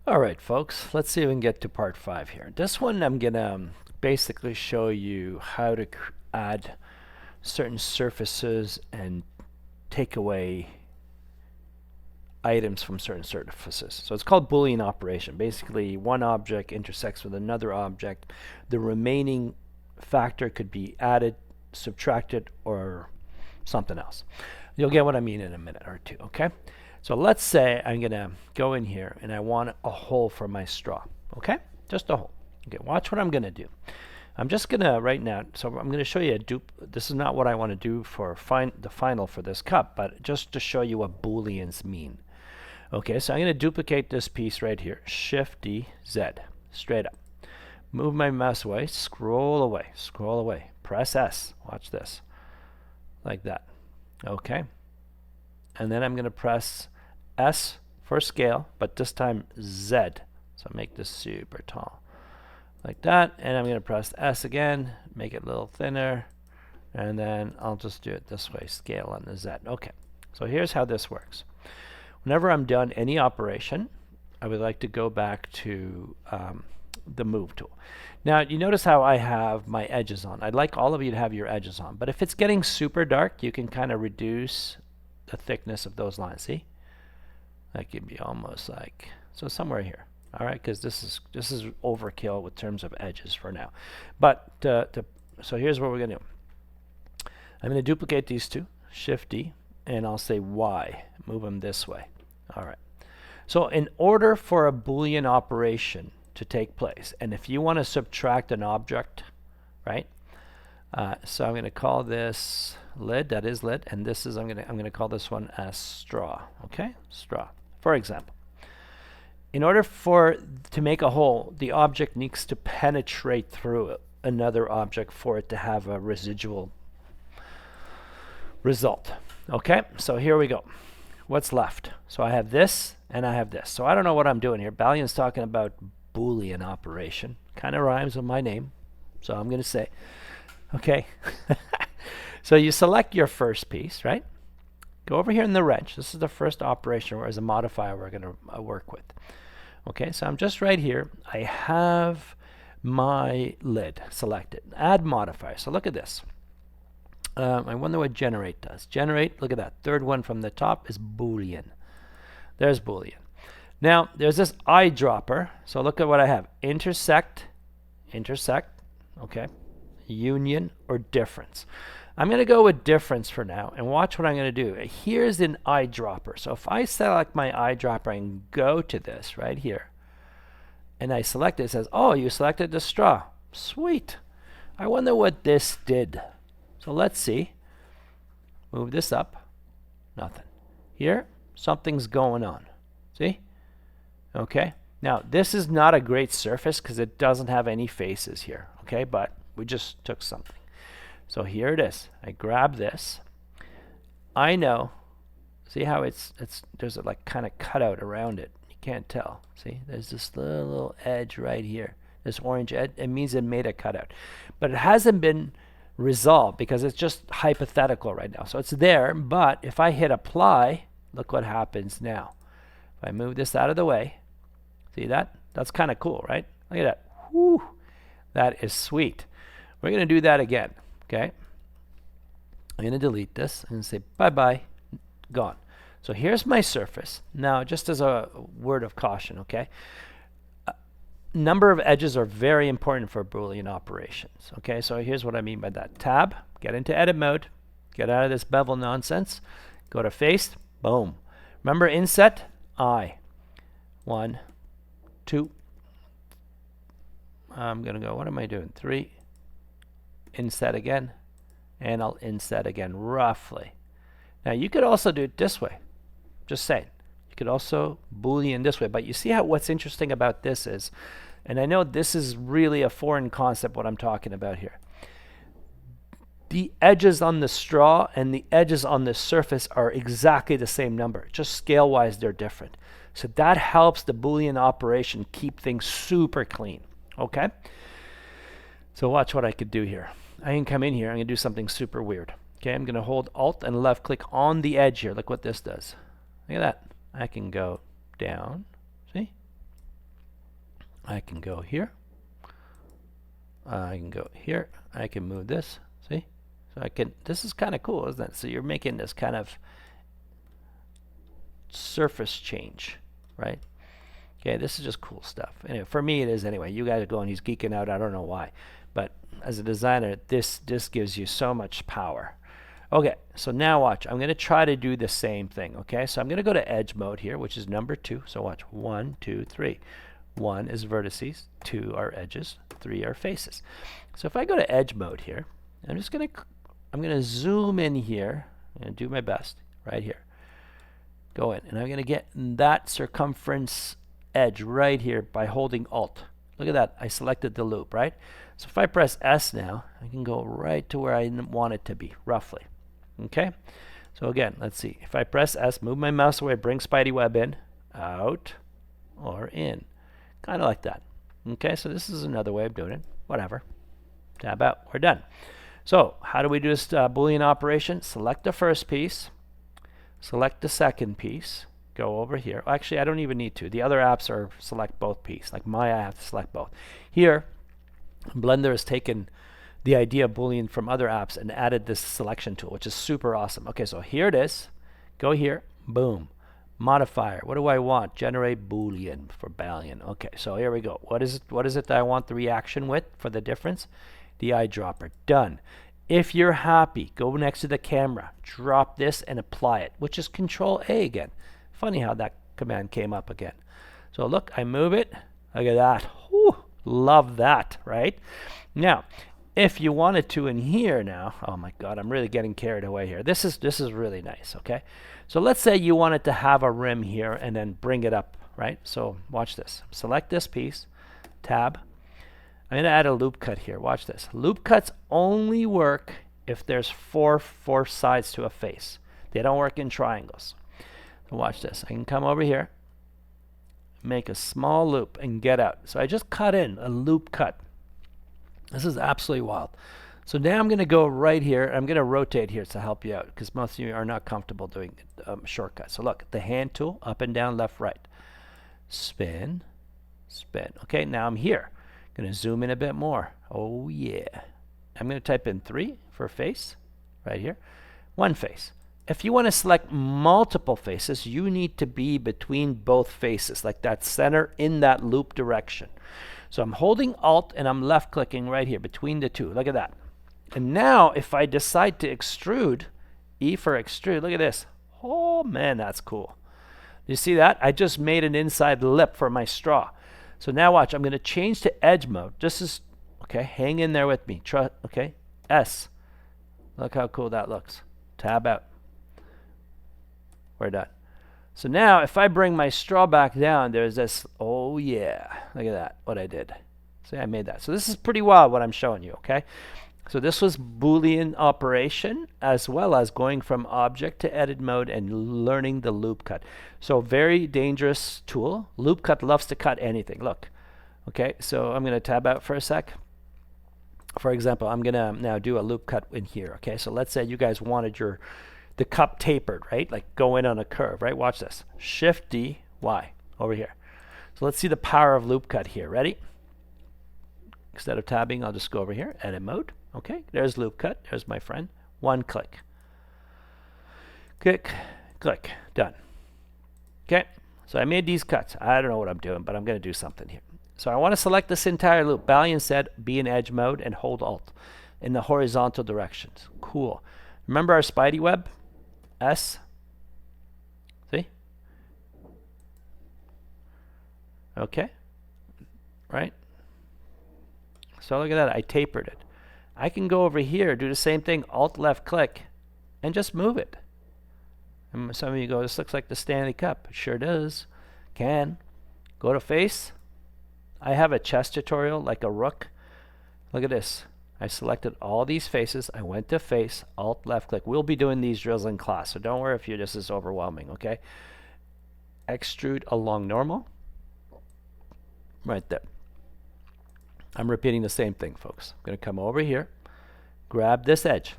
All right, folks, let's see if we can get to part 5 here. This one I'm going to basically show you how to add certain surfaces and take away items from certain surfaces. So it's called Boolean operation. Basically, one object intersects with another object. The remaining factor could be added, subtracted, or something else. You'll get what I mean in a minute or two, okay? So let's say I'm going to go in here and I want a hole for my straw, okay? Just a hole. Okay, watch what I'm going to do. I'm just going to, right now, so I'm going to show you a dupe. This is not what I want to do for the final for this cup, but just to show you what Booleans mean. Okay, so I'm going to duplicate this piece right here. Shift-D, Z, straight up. Move my mouse away, scroll away, press S. Watch this, like that. Okay, and then I'm going to press S for scale, but this time Z. So make this super tall, like that. And I'm going to press S again, make it a little thinner, and then I'll just do it this way, scale on the Z. Okay, so here's how this works. Whenever I'm done any operation, I would like to go back to the move tool. Now you notice how I have my edges on. I'd like all of you to have your edges on, but if it's getting super dark, you can kind of reduce the thickness of those lines. See, that could be almost like, so somewhere here. All right, because this is overkill with terms of edges for now. But so here's what we're going to do. I'm going to duplicate these two, Shift D, and I'll say Y, move them this way. All right. So in order for a Boolean operation to take place, and if you want to subtract an object, right? So I'm going to call this lid, that is lid, and this is I'm going to call this one as straw. Okay, straw. For example, in order to make a hole, the object needs to penetrate through another object for it to have a residual result. Okay, so here we go. What's left? So I have this and I have this. So I don't know what I'm doing here. Balian's talking about Boolean operation. Kind of rhymes with my name. So I'm going to say, okay. So you select your first piece, right? Go over here in the wrench. This is the first operation as a modifier we're going to work with. Okay, so I'm just right here. I have my lid selected. Add modifier. So look at this. I wonder what generate does. Generate, look at that. Third one from the top is Boolean. There's Boolean. Now, there's this eyedropper. So look at what I have. Intersect, okay, union, or difference. I'm going to go with difference for now, and watch what I'm going to do. Here's an eyedropper. So if I select my eyedropper and go to this right here, and I select it, it says, oh, you selected the straw. Sweet. I wonder what this did. So let's see. Move this up. Nothing. Here, something's going on. See? Okay. Now, this is not a great surface because it doesn't have any faces here. Okay, but we just took something. So here it is. I grab this. I know. See how there's a like kind of cutout around it. You can't tell. See? There's this little edge right here. This orange edge. It means it made a cutout. But it hasn't been resolved because it's just hypothetical right now. So it's there, but if I hit apply, look what happens now. If I move this out of the way, see that? That's kind of cool, right? Look at that. Whew. That is sweet. We're going to do that again, okay? I'm going to delete this and say bye-bye, gone. So here's my surface. Now, just as a word of caution, okay? Number of edges are very important for Boolean operations. Okay, so here's what I mean by that. Tab, get into edit mode, get out of this bevel nonsense, go to face, boom. Remember inset, I. 1, 2. I'm going to go, what am I doing? 3. Inset again, and I'll inset again roughly. Now you could also do it this way. Just saying. You could also Boolean this way, but you see how what's interesting about this is, and I know this is really a foreign concept what I'm talking about here. The edges on the straw and the edges on the surface are exactly the same number, just scale-wise they're different. So that helps the Boolean operation keep things super clean, okay? So watch what I could do here. I can come in here, I'm going to do something super weird. Okay, I'm going to hold Alt and left click on the edge here. Look what this does. Look at that. I can go down, see? I can go here. I can go here. I can move this. See? So I can, this is kind of cool, isn't it? So you're making this kind of surface change, right? Okay, this is just cool stuff. Anyway, for me it is anyway. You guys are going, he's geeking out, I don't know why. But as a designer, this gives you so much power. Okay, so now watch. I'm going to try to do the same thing, okay? So I'm going to go to edge mode here, which is number 2. So watch. 1, 2, 3. 1 is vertices, 2 are edges, 3 are faces. So if I go to edge mode here, I'm going to zoom in here and do my best right here. Go in, and I'm going to get that circumference edge right here by holding Alt. Look at that. I selected the loop, right? So if I press S now, I can go right to where I want it to be, roughly. Okay? So again, let's see. If I press S, move my mouse away, bring Spidey in, out, or in. Kind of like that. Okay, so this is another way of doing it. Whatever. Tab out. We're done. So how do we do this Boolean operation? Select the first piece. Select the second piece. Go over here. Actually, I don't even need to. The other apps are select both piece. Like Maya, I have to select both. Here, Blender has taken the idea of Boolean from other apps and added this selection tool, which is super awesome. Okay, so here it is. Go here. Boom. Modifier. What do I want? Generate Boolean for Balian. Okay, so here we go. What is it that I want the reaction with for the difference? The eyedropper. Done. If you're happy, go next to the camera, drop this and apply it, which is Control A again. Funny how that command came up again. So look, I move it. Look at that. Whew, love that, right? Now, if you wanted to in here now, oh my God, I'm really getting carried away here. This is really nice, okay? So let's say you wanted to have a rim here and then bring it up, right? So watch this. Select this piece, tab. I'm going to add a loop cut here. Watch this. Loop cuts only work if there's four sides to a face. They don't work in triangles. So watch this. I can come over here, make a small loop, and get out. So I just cut in a loop cut. This is absolutely wild. So now I'm going to go right here. I'm going to rotate here to help you out because most of you are not comfortable doing shortcuts. So look, the hand tool, up and down, left, right. Spin, spin. Okay, now I'm here. Going to zoom in a bit more. Oh yeah. I'm going to type in 3 for face, right here. 1 face. If you want to select multiple faces, you need to be between both faces, like that center in that loop direction. So I'm holding Alt and I'm left clicking right here between the two. Look at that. And now if I decide to extrude, E for extrude, look at this. Oh man, that's cool. You see that? I just made an inside lip for my straw. So now watch, I'm going to change to edge mode. This is, okay, hang in there with me. Okay, S. Look how cool that looks. Tab out. We're done. So now if I bring my straw back down, there's this, oh yeah, look at that, what I did. See, I made that. So this is pretty wild what I'm showing you, okay? So this was Boolean operation as well as going from object to edit mode and learning the loop cut. So very dangerous tool. Loop cut loves to cut anything. Look. Okay, so I'm going to tab out for a sec. For example, I'm going to now do a loop cut in here. Okay, so let's say you guys wanted the cup tapered, right? Like go in on a curve, right? Watch this. Shift D, Y, over here. So let's see the power of loop cut here. Ready? Instead of tabbing, I'll just go over here, edit mode. Okay, there's loop cut. There's my friend. 1 click. Click, click, done. Okay, so I made these cuts. I don't know what I'm doing, but I'm going to do something here. So I want to select this entire loop. Balian said be in edge mode and hold Alt in the horizontal directions. Cool. Remember our Spidey web? S. See? Okay. Right? So look at that. I tapered it. I can go over here, do the same thing, Alt left click, and just move it. And some of you go, this looks like the Stanley Cup. It sure does. Can. Go to face. I have a chess tutorial like a rook. Look at this. I selected all these faces. I went to face, Alt left click. We'll be doing these drills in class, so don't worry if this is overwhelming, okay? Extrude along normal. Right there. I'm repeating the same thing, folks. I'm going to come over here, grab this edge,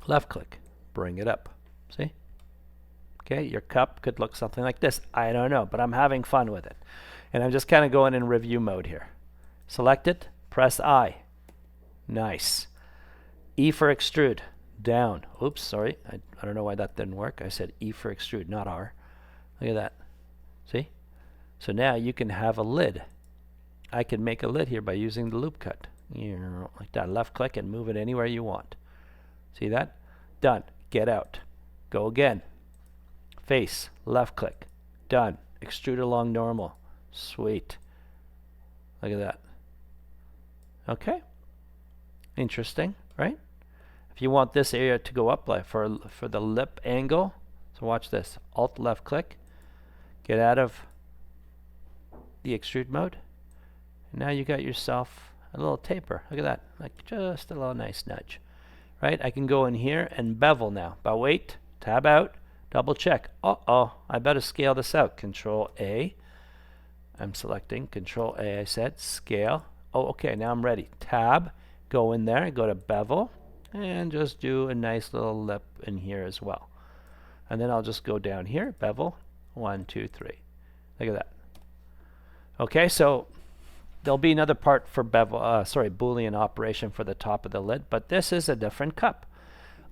left click, bring it up. See? Okay, your cup could look something like this. I don't know, but I'm having fun with it. And I'm just kind of going in review mode here. Select it, press I. Nice. E for extrude, down. Oops, sorry. I don't know why that didn't work. I said E for extrude, not R. Look at that. See? So now you can have a lid. I can make a lid here by using the loop cut. Like that. Left click and move it anywhere you want. See that? Done. Get out. Go again. Face. Left click. Done. Extrude along normal. Sweet. Look at that. Okay. Interesting, right? If you want this area to go up like for the lip angle, so watch this. Alt left click. Get out of the extrude mode. And now you got yourself a little taper. Look at that. Like just a little nice nudge. Right? I can go in here and bevel now. But wait, tab out, double check. Uh-oh, I better scale this out. Control A. I'm selecting Control A, I said. Scale. Oh, okay, now I'm ready. Tab, go in there, go to bevel, and just do a nice little lip in here as well. And then I'll just go down here, bevel, 1, 2, 3. Look at that. Okay, so there'll be another part for bevel, Boolean operation for the top of the lid, but this is a different cup.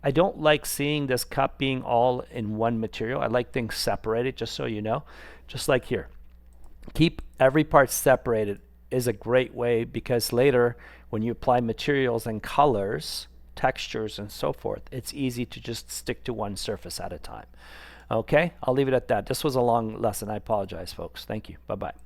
I don't like seeing this cup being all in one material. I like things separated, just so you know. Just like here. Keep every part separated is a great way, because later when you apply materials and colors, textures and so forth, it's easy to just stick to one surface at a time. Okay, I'll leave it at that. This was a long lesson. I apologize, folks. Thank you. Bye-bye.